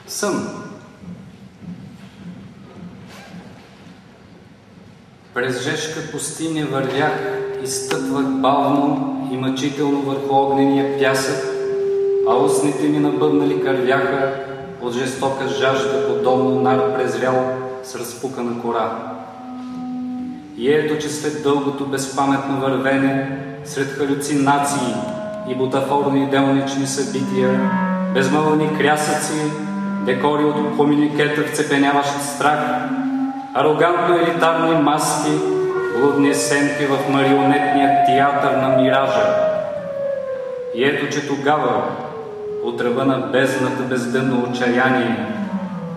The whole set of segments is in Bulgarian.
Сън. През жежка пустиня вървях и стъпвах бавно и мъчително върху огнения пясък, а устните ми набъбнали кървяха от жестока жажда, подобно нар презрял с разпукана кора. И ето, че след дългото безпаметно вървене, сред халюцинации и бутафорни делнични събития, безмълвни крясъци, декори от комуникета, вцепеняващ страх, арогантно-елитарни маски, блудни сценки в марионетния театър на миража. И ето, че тогава, от ръба на бездната бездънно отчаяние,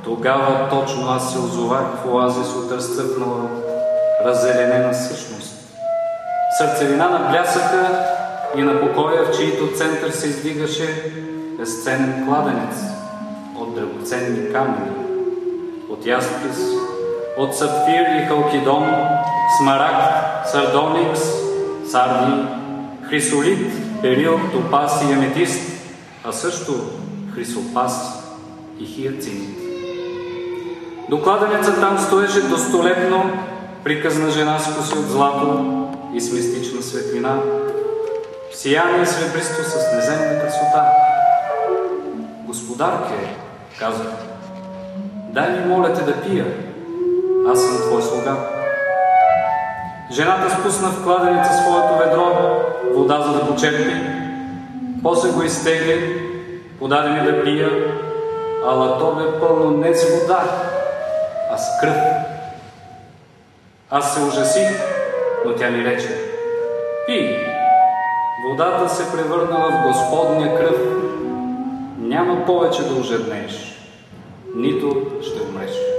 тогава точно аз се озовах в оазис от разцъфнала, раззеленена същност. В сърцевина на блясъка и на покоя, в чието център се издигаше безценен кладенец от драгоценни камъни, от яспис, от сапфир и халкидон, смарагд, сардоникс, сарди, хрисолит, берил, топаз и аметист, а също хрисопас и хиацинт. До кладенеца там стоеше достолепно приказна жена с коси от злато и с мистична светлина, в сияние сребристо с неземна красота. Господарке, казах, дай ми, моля те, да пия, аз съм твой слуга. Жената спусна в кладенеца своето ведро, вода за да почерпи, после го изтегли, подаде ми да пия, ала то бе пълно не с вода, а с кръв. Аз се ужасих, но тя ми рече, пий. Водата се превърнала в Господня кръв. Няма повече да ожеднееш, нито ще умреш.